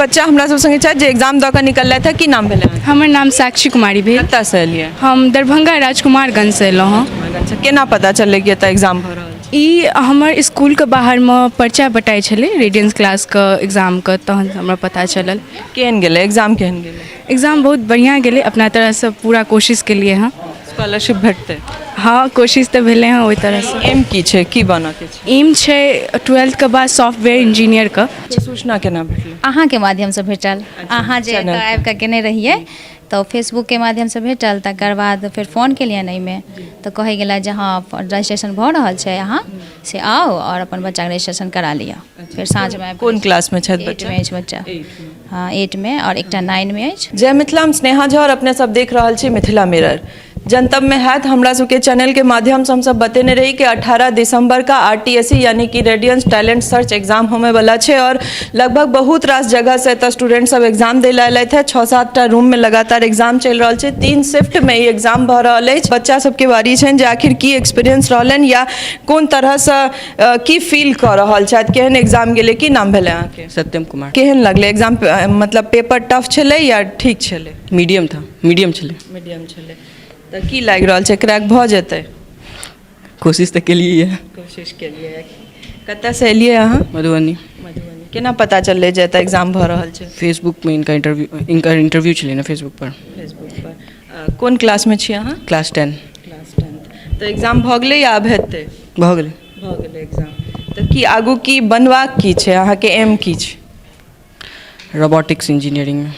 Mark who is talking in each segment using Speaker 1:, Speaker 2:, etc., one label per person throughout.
Speaker 1: बच्चा हमरा सब संगे छथि जे एग्जाम दऽ कऽ निकललथि है, की नाम भेलै?
Speaker 2: हमर नाम साक्षी कुमारी भेल।
Speaker 1: कतऽसँ एलियै?
Speaker 2: हम दरभंगा राजकुमारगंज से एलहुँ हँ।
Speaker 1: अच्छा, केना पता चललै कि एतऽ एग्जाम भऽ रहल छै?
Speaker 2: ई हमर इसकुलके बाहरमे पर्चा बटाइ छलै रेडियंस क्लासके एग्जामके, तहन हमरा पता चलल।
Speaker 1: केहन गेलै एग्जाम? केहन गेलै
Speaker 2: एग्जाम? बहुत बढ़िआँ गेलै, अपना तरहसँ पूरा कोशिश केलिए हँ।
Speaker 1: स्कॉलरशिप भेटतै?
Speaker 2: हाँ, कोशिश तऽ भेलै हँ ओहि तरहसँ।
Speaker 1: एम की छै, की बनऽके छै?
Speaker 2: एम छै 12th बाद सॉफ्टवेयर इंजीनियरके।
Speaker 1: सूचना केना भेटलै?
Speaker 3: अहाँके माध्यमसँ भेटल। अहाँ जे
Speaker 1: चैनल
Speaker 3: एतऽ आबि कऽ केने रहियै तऽ फेसबुकके माध्यमसँ भेटल। तकर बाद फेर फ़ोन केलियनि एहिमे तऽ कहै गेला जे हाँ रजिस्ट्रेशन भऽ रहल छै, अहाँ से आओ और अपन बच्चाके रजिस्ट्रेशन करा लिअ। फिर साँझमे
Speaker 1: कोन क्लासमे छथि बच्चा?
Speaker 3: 8 में अछि बच्चा। हाँ 8 में और एकटा 9 में अछि।
Speaker 1: जय मिथिला, हम स्नेहा झा और अपने सब देख रहल छी मिथिला मिरर। जनतब में हैत हमरा सबके चैनल के माध्यम से हम सब बतेने रही कि 18 दिसंबर का RTSC यानी कि रेडियंस टैलेंट सर्च एग्जाम होने वाला है और लगभग बहुत रास जगह से एतऽ स्टूडेंट सब एग्जाम दे लाए थे। 6-7टा रूम में लगातार एग्जाम चल रहा है। 3 शिफ्ट में ये एग्जाम भ रहा है। बच्चा सबके बारी छनि जे आखिर की एक्सपीरियंस रहलन या कोन तरह से की फील कर रहल छथि, केहन एग्जाम गेलै? की नाम भेलै अहाँके?
Speaker 4: सत्यम कुमार।
Speaker 1: केहन लगलै एग्जाम? मतलब पेपर टफ छलै या ठीक छलै?
Speaker 4: मीडियम था, मीडियम छलै।
Speaker 1: मीडियम छलै तऽ की लागि रहल छै, क्रैक भऽ जेतै?
Speaker 4: कोशिश तऽ केलिए है।
Speaker 1: कोशिश केलिए। कतऽसँ एलियै अहाँ?
Speaker 4: मधुबनी।
Speaker 1: मधुबनी। केना पता चललै जे एतऽ एग्जाम भऽ रहल छै?
Speaker 4: फेसबुक में इनका इंटरव्यू छलै ना फेसबुक पर।
Speaker 1: फेसबुक पर। कोन क्लासमे छी अहाँ?
Speaker 4: क्लास 10।
Speaker 1: क्लास 10। तऽ एग्जाम भऽ गेलै या आब हेतै?
Speaker 4: भऽ गेलै।
Speaker 1: भऽ गेलै एग्जाम। तऽ की आगू की बनबाक की छै, अहाँके एम की छै?
Speaker 4: रोबोटिक्स इंजीनियरिंग में।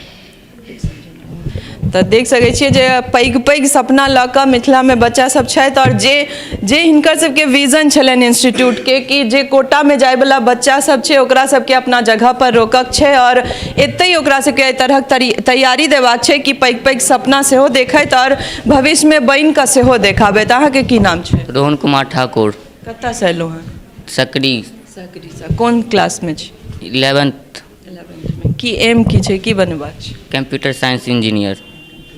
Speaker 1: तऽ देख सकै छियै जे पैघ पैघ सपना लऽ कऽ मिथिलामे बच्चा सब छथि और जे हिनकर सबके विजन छलनि इंस्टीट्यूटके कि जे कोटामे जायवला बच्चा सब छै ओकरा सबके अपना जगह पर रोकक छै और एतहि ओकरा सबके एहि तरहक तैयारी देबाक छै कि पैघ पैघ सपना सेहो देखैत और भविष्यमे बनि कऽ सेहो देखाबैत। अहाँके की नाम छै?
Speaker 5: रोहन कुमार ठाकुर।
Speaker 1: कतऽसँ एलहुँ हैं?
Speaker 5: सकरी।
Speaker 1: सकरीसँ। कोन क्लासमे छी?
Speaker 5: 11th।
Speaker 1: 11th में। की एम की छै, की बनबाक छै?
Speaker 5: Computer science engineer.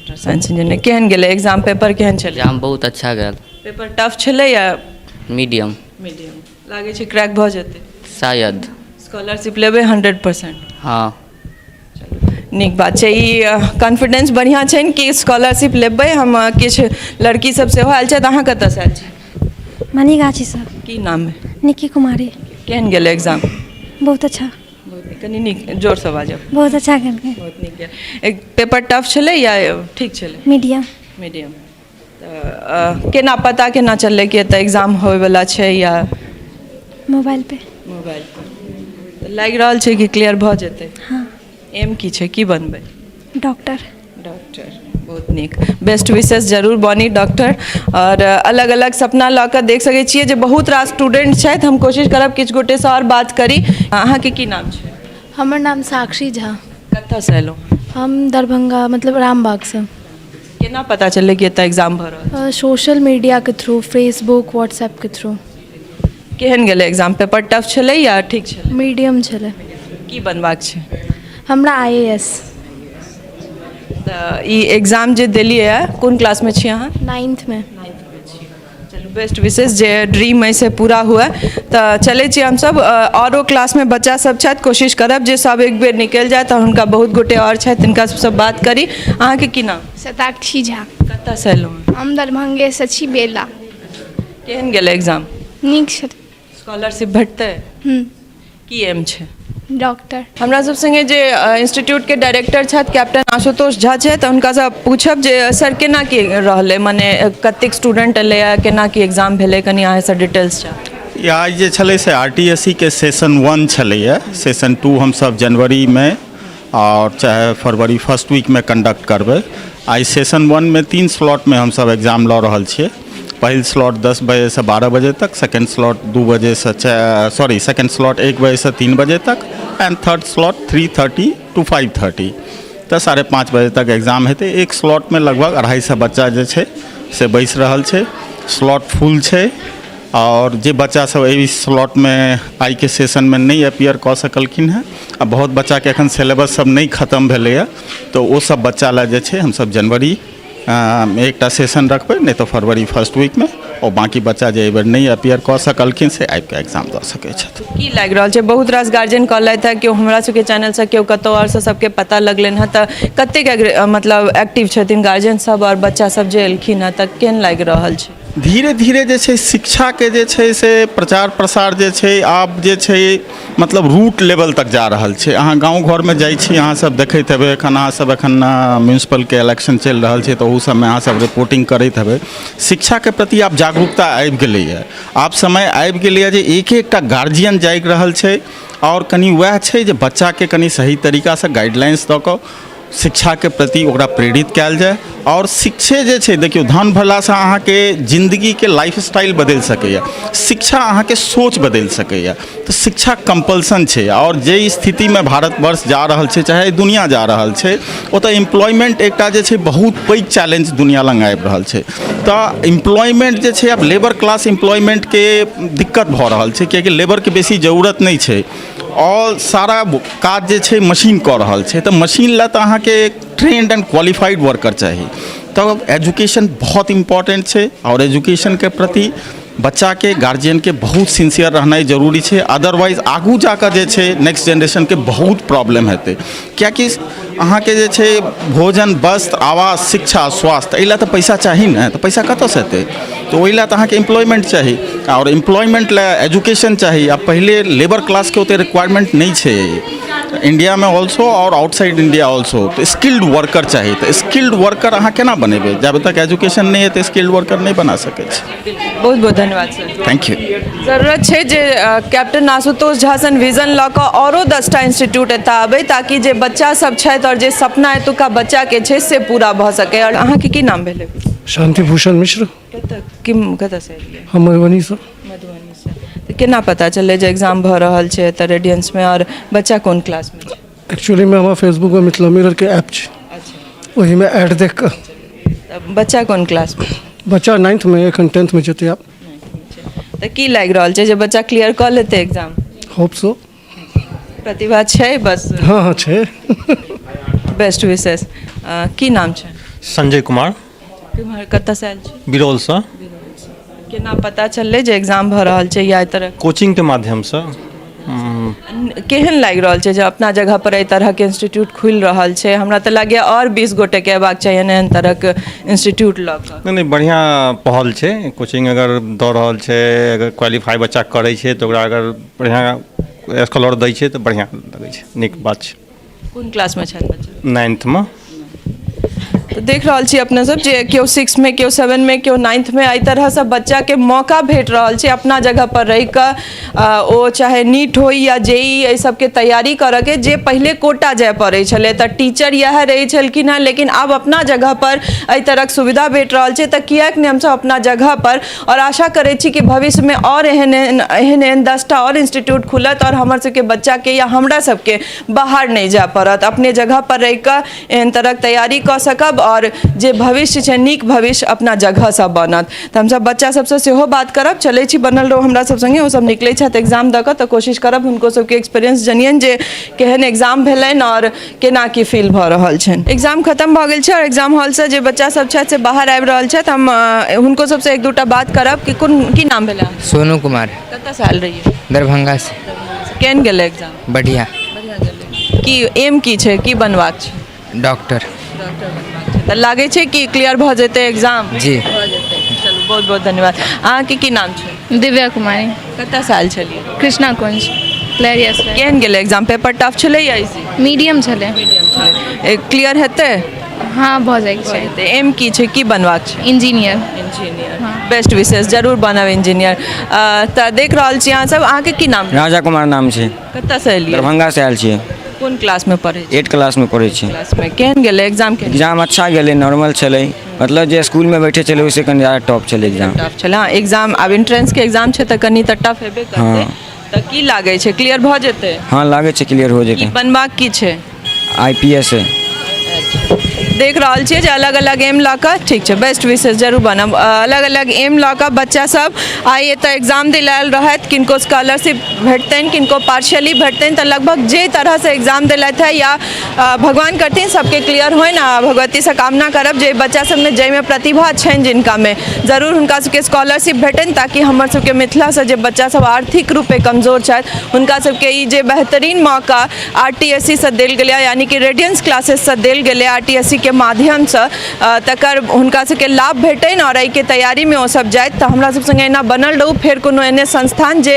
Speaker 1: Science engineer. केहन गेलै एग्जाम? पेपर केहन छलै?
Speaker 5: एग्जाम बहुत अच्छा गेल।
Speaker 1: पेपर टफ छलै या
Speaker 5: मीडियम?
Speaker 1: मीडियम। लागै छै क्रैक भऽ जेतै?
Speaker 5: शायद।
Speaker 1: स्कॉलरशिप लेबै 100%?
Speaker 5: हाँ।
Speaker 1: नीक बात छै। ई कॉन्फिडेंस बढ़िआँ छनि कि स्कॉलरशिप लेबै। हम किछु लड़की सब सेहो आयल छथि। अहाँ कतऽसँ आयल छी?
Speaker 6: मनीगाछीसँ।
Speaker 1: की नाम है?
Speaker 6: निक्की कुमारी।
Speaker 1: केहन गेलै एग्जाम?
Speaker 6: बहुत अच्छा।
Speaker 1: बहुत नीक। कनी नीक जोरसँ बाजब।
Speaker 6: बहुत अच्छा गेल।
Speaker 1: बहुत नीक गेल। पेपर टफ छलै या ठीक छलै?
Speaker 6: मीडियम।
Speaker 1: मीडियम। तऽ केना पता केना चललै कि एतऽ एग्जाम होयवला छै या?
Speaker 6: मोबाइल पे।
Speaker 1: मोबाइल पर। लागि रहल छै कि क्लियर भऽ जेतै?
Speaker 6: हाँ।
Speaker 1: एम की छै, की बनबै?
Speaker 6: डॉक्टर।
Speaker 1: डॉक्टर। बहुत नीक। बेस्ट विशेष जरूर बनी डॉक्टर। और अलग अलग सपना लऽ कऽ देख सकै छियै जे बहुत रास स्टूडेंट छथि। हम कोशिश करब किछु गोटेसँ आओर बात करी। अहाँके की नाम छै?
Speaker 7: हमर नाम साक्षी झा।
Speaker 1: कतऽसँ एलहुँ?
Speaker 7: हम दरभंगा मतलब रामबागसँ।
Speaker 1: केना पता चललै कि एतऽ एग्जाम भऽ रहल छै?
Speaker 7: सोशल मीडिया के थ्रू, फेसबुक व्हाट्सएप के थ्रू।
Speaker 1: केहन गेलै एग्जाम? पेपर टफ छलै या ठीक छलै?
Speaker 7: मीडियम छलै।
Speaker 1: की बनबाक छै?
Speaker 7: हमरा IAS।
Speaker 1: तऽ ई एग्जाम जे देलियै है, कोन क्लासमे छी अहाँ?
Speaker 7: 9th में।
Speaker 1: चलू बेस्ट विशेष जे ड्रीम ऐसे पूरा हुआ। तऽ चलै छी हमसब औरो क्लासमे बच्चा सब छथि। कोशिश करब जे सब एक बेर निकलि जाए तऽ हुनका बहुत गोटे आओर छथि तिनका सबसँ बात करी। अहाँके की नाम?
Speaker 8: शताक्षी झा।
Speaker 1: कतऽसँ एलहुँ?
Speaker 8: हम दरभंगेसँ छी, बेला।
Speaker 1: केहन गेलै एग्जाम?
Speaker 8: नीक छै।
Speaker 1: स्कॉलरशिप भेटतै? की एम छै?
Speaker 8: डॉक्टर।
Speaker 1: हमरा सब संगे जे इंस्टीट्यूट के डायरेक्टर छथि कैप्टन आशुतोष झा छथि तऽ हुनकासँ पूछब जे सर केना की रहलै, मने कतेक स्टूडेंट एलै या केना की एग्जाम भेलै, कनि अहाँसँ डिटेल्स चाही।
Speaker 9: आइ जे छलै से RTSC के सेशन 1 छलैए। सेशन 2 हमसब जनवरी में और चाहे फरवरी फर्स्ट वीक में कंडक्ट करबै। आइ सेशन 1 में 3 स्लॉट में हमसब एग्जाम लऽ रहल छियै। पहिल स्लॉट 10 बजे से 12 बजे तक, सेकेंड स्लॉट 2 बजे से सेकेंड स्लॉट 1 बजे से 3 बजे तक एंड थर्ड स्लॉट 3:30 to 5:30। तऽ 5:30 बजे तक एग्जाम हेतै। एक स्लॉट में लगभग 250 बच्चा जे छै से बैस रहल छै। स्लॉट फुल छै और जे बच्चा सब एहि स्लॉट में आइ के सेशन में नहीं अपियर कऽ सकलखिन हैं आ बहुत बच्चा के एखन सिलेबस सब नहीं खत्म भेलैए, तऽ ओ सब बच्चा लए जे छै हमसब जनवरी एकटा सेशन रखबै नहीं तो फरवरी फर्स्ट वीक में और बाकी बच्चा जे एहि बेर नहीं अपियर कऽ सकलखिन से आबि कऽ एग्जाम दऽ सकै छथि।
Speaker 1: की लागि रहल छै बहुत रास गार्जियन कहलथि है कि हमरा सबके चैनल से केओ कतौ और से सबके पता लगलनि है तऽ कतेक मतलब एक्टिव छथिन गार्जियन सब और बच्चा सब जे एलखिन है तऽ केहन लागि रहल छै?
Speaker 9: धीरे धीरे जे छै शिक्षा के जे छै से प्रचार प्रसार जे छै आब जे छै मतलब रूट लेवल तक जा रहल छै। अहाँ गाँव घरमे जाइ छी अहाँ सब देखैत हेबै एखन अहाँ सब एखन म्यूनिसिपलके इलेक्शन चलि रहल छै तऽ ओहू सबमे अहाँ सब रिपोर्टिंग करैत हेबै। शिक्षाके प्रति आब जागरूकता आबि गेलैए। आब समय आबि गेलैए जे एक एकटा गार्जियन जागि रहल छै और कनि वएह छै जे बच्चाके कनि सही तरीकासँ गाइडलाइंस दऽ कऽ शिक्षा के प्रति ओकरा प्रेरित कयल जाए। और शिक्षे जे छै देखियौ धन भरलासँ अहाँके जिंदगीके लाइफ स्टाइल बदलि सकैए, शिक्षा अहाँके सोच बदलि सकैए। तऽ शिक्षा कंपल्सन छै और जे स्थितिमे भारतवर्ष जा रहल छै चाहे दुनिया जा रहल छै ओतऽ एम्प्लॉयमेंट एकटा जे छै बहुत पैघ चैलेंज दुनिया लग आबि रहल छै। तऽ एम्प्लॉयमेंट जे छै आब लेबर क्लास एम्प्लॉयमेंटके दिक्कत भऽ रहल छै किएकि लेबरके बेसी जरूरत नहीं छै और सारा काज जे छै मशीन कऽ रहल छै। तऽ मशीन लए तऽ अहाँके ट्रेंड एंड क्वालिफाइड वर्कर चाही। तब एजुकेशन बहुत इम्पोर्टेंट छै और एजुकेशन के प्रति बच्चा के गार्जियन के बहुत सिंसियर रहनाइ जरूरी छै। अदरवाइज आगू जाकर जे छै नेक्स्ट जनरेशन के बहुत प्रॉब्लम हेतै किएकि अहाँके जे छै भोजन वस्त्र आवास शिक्षा स्वास्थ्य एहि लए तऽ पैसा चाही ने, तऽ पैसा कतऽसँ एतै? तऽ ओहि लए तऽ अहाँके एम्प्लॉयमेंट चाही और एम्प्लॉयमेंट लए एजुकेशन चाही। अब पहले लेबर क्लास के ओते रिक्वायरमेंट नहीं छै इंडिया में ऑल्सो और आउटसाइड इंडिया ऑल्सो। तो स्किल्ड वर्कर चाहिए। तो स्किल्ड वर्कर अहाँ केना बनेबै? जब तक एजुकेशन नहीं है तो स्किल्ड वर्कर नहीं बना सकै छी।
Speaker 1: बहुत बहुत धन्यवाद सर।
Speaker 9: Thank U.
Speaker 1: जरूरत छै जे कैप्टन आशुतोष झा सन विजन लऽ कऽ औरो 10टा इंस्टीट्यूट एतऽ आबै ताकि जे बच्चा सब छथि और जे सपना एतुका बच्चा के छै से पूरा भऽ सकै। और अहाँके की नाम भेलै?
Speaker 10: शांति भूषण मिश्र।
Speaker 1: कतऽसँ एलियै?
Speaker 10: हम मधुबनीसँ।
Speaker 1: मधुबनीसँ। तऽ केना पता चललै जे एग्जाम भऽ रहल छै एतऽ रेडियंसमे और बच्चा कोन क्लासमे छै?
Speaker 10: एक्चुअली में हमारा फेसबुक में मिथिला मिरर के ऐप छै, वही में ऐड देख कर।
Speaker 1: बच्चा कोन क्लासमे?
Speaker 10: बच्चा 9th में एखन 10th में जेतै आब।
Speaker 1: तऽ की लागि रहल छै जे बच्चा क्लियर कऽ लेतै एग्जाम?
Speaker 10: Hope so.
Speaker 1: प्रतिभा छै बस?
Speaker 10: हाँ हाँ छै।
Speaker 1: बेस्ट विशेष। की नाम छै?
Speaker 11: संजय कुमार।
Speaker 1: कतऽसँ आयल छी?
Speaker 11: बिरौलसँ।
Speaker 1: केना पता चललै जे एग्जाम भऽ रहल छै या एहि तरह?
Speaker 11: कोचिंग के माध्यमसँ।
Speaker 1: केहन लागि रहल छै जे अपना जगह पर एहि तरहके इंस्टीट्यूट खुलि रहल छै? हमरा तऽ लागैए और 20 गोटेके अयबाक चाहिए एहन तरहके इंस्टीट्यूट लऽ कऽ।
Speaker 11: नहीं बढ़िया पहल छै। कोचिंग अगर दऽ रहल छै, अगर क्वालिफाई बच्चा करै छै तऽ ओकरा अगर बढ़िया स्कॉलर दै छै तऽ बढ़िया लगै छै, नीक बात छै।
Speaker 1: कोन क्लासमे छथि बच्चा?
Speaker 11: 9th में।
Speaker 1: तो देख रहल छी अपने सब जे केओ 6 में केओ 7 में केओ 9th में एहि तरहसँ बच्चाके मौका भेट रहल छै अपना जगह पर रहि कऽ ओ चाहे नीट होई या जेई एहि सबके तैयारी करऽके जे पहिले कोटा जाय पड़ै छलै तऽ टीचर इएह रहै छलखिन हेँ लेकिन आब अपना जगह पर एहि तरहक सुविधा भेट रहल छै तऽ किएक नहि हमसब अपना जगह पर और आशा करै छी कि भविष्यमे और एहन 10टा और इंस्टीट्यूट खुलत और हमर सबके बच्चाके या हमरा सबके बाहर नहीं जाय पड़त, अपने जगह पर रहि कऽ एहन तरहक तैयारी कऽ सकब और जे भविष्य छै नीक भविष्य अपना जगह सब बनत। तऽ हमसब बच्चा सबसँ सेहो बात करब। चलै छी बनल रहू हमरा सब संगे। ओ सब निकलै छथि एग्जाम दऽ कऽ तऽ कोशिश करब हुनको सबके एक्सपीरियंस जनियन जे केहन एग्जाम भेलनि और केना की फील भऽ रहल छनि। एग्जाम खत्म भऽ गेल छै और एग्जाम हॉलसँ जे बच्चा सब छथि से बाहर आबि रहल छथि। हम हुनको सबसँ एक दूटा बात करब कि की नाम भेलै?
Speaker 12: सोनू कुमार।
Speaker 1: कतऽसँ आयल रहियै?
Speaker 12: दरभंगा से।
Speaker 1: केहन गेलै एग्जाम?
Speaker 12: बढ़िया।
Speaker 1: की एम की छै, की बनबाक छै?
Speaker 12: डॉक्टर।
Speaker 1: तऽ लागै छै कि क्लियर भऽ जेतै एग्जाम?
Speaker 12: जी
Speaker 1: भऽ जेतै। चलू बहुत बहुत धन्यवाद। अहाँके की नाम छै?
Speaker 7: दिव्या कुमारी।
Speaker 1: कतऽसँ आयल छलियै?
Speaker 7: कृष्णा कुंज लहरियासँ।
Speaker 1: केहन गेलै एग्जाम? पेपर टफ छलै या इजी?
Speaker 7: मीडियम छलै।
Speaker 1: क्लियर हेतै?
Speaker 7: हाँ भऽ जाएके छै।
Speaker 1: तऽ एम की छै, की बनबाक छै?
Speaker 7: इंजीनियर।
Speaker 1: बेस्ट विशेष जरूर बनब इंजीनियर। तऽ देख रहल छी अहाँ सब। अहाँके की नाम?
Speaker 12: राजा कुमार नाम छै।
Speaker 1: कतऽसँ एलियै?
Speaker 12: दरभंगा से आयल छियै।
Speaker 1: कोन क्लासमे पढ़ै छी?
Speaker 12: 8 क्लास में पढ़ै छी।
Speaker 1: क्लासमे केहन गेलै एग्जाम?
Speaker 12: एग्जाम अच्छा गेलै, नॉर्मल छलै, मतलब जे स्कूल में बैठे छलै ओहिसँ कनि ज़्यादा टफ छलै एग्जाम।
Speaker 1: टफ छलै हाँ। एग्जाम आब एंट्रेंसके एग्जाम छै तऽ कनि तऽ टफ हेबे करतै। तऽ की लागै छै क्लियर भऽ जेतै?
Speaker 12: हाँ लागै छै क्लियर हो जेतै।
Speaker 1: बनबाक की छै?
Speaker 12: IPS है।
Speaker 1: देख रहल छियै जे अलग अलग एम लऽ कऽ ठीक छै बेस्ट विशेष जरूर बनब अलग अलग एम लऽ कऽ बच्चा सब आइ एतऽ एग्जाम दिल आयल रहत किनको स्कॉलरशिप भेटतनि किनको पार्शियली भेटतनि तऽ लगभग जे तरह से एग्जाम दिलथि है या भगवान करथिन सबके क्लियर होइ ना भगवती से कामना करब जे बच्चा सबमे जाहिमे प्रतिभा छनि जिनका में जरूर हुनका सबके स्कॉलरशिप भेटनि ताकि हमर सबके मिथिला से जे बच्चा सब आर्थिक रूपे कमजोर छथि हुनका सबके ई जे बेहतरीन मौका RTSC से देल गेलै यानी कि रेडियंस क्लासेस से देल गेलै RTSC के माध्यम से तकर हुनका सबके लाभ भेटनि और एहि के तैयारी में ओ सब जाइत तऽ हमरा सब संगे एना बनल रहू फेर कोनो एहने संस्थान जे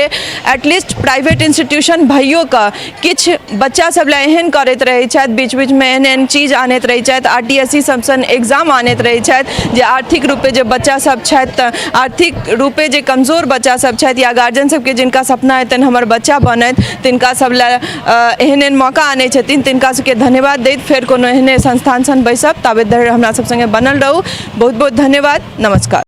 Speaker 1: एटलीस्ट प्राइवेट इंस्टीट्यूशन भइयो कऽ किछु बच्चा सब लए एहन करैत रहै छथि बीच बीच में एहन एहन चीज आनैत रहै छथि RTSC सब सन एग्जाम आनैत रहै छथि जे आर्थिक रूपे जे बच्चा सब छथि तऽ आर्थिक रूपे जे कमजोर बच्चा सब छथि या गार्जियन सबके जिनका सपना हेतनि हमर बच्चा बनैत तिनका सब लए एहन एहन मौका आनै छथिन तिनका सबके धन्यवाद दैत फेर कोनो एहने संस्थान सन बैसब ताबे धरि हमरा सब संगे बनल रहू बहुत बहुत धन्यवाद नमस्कार।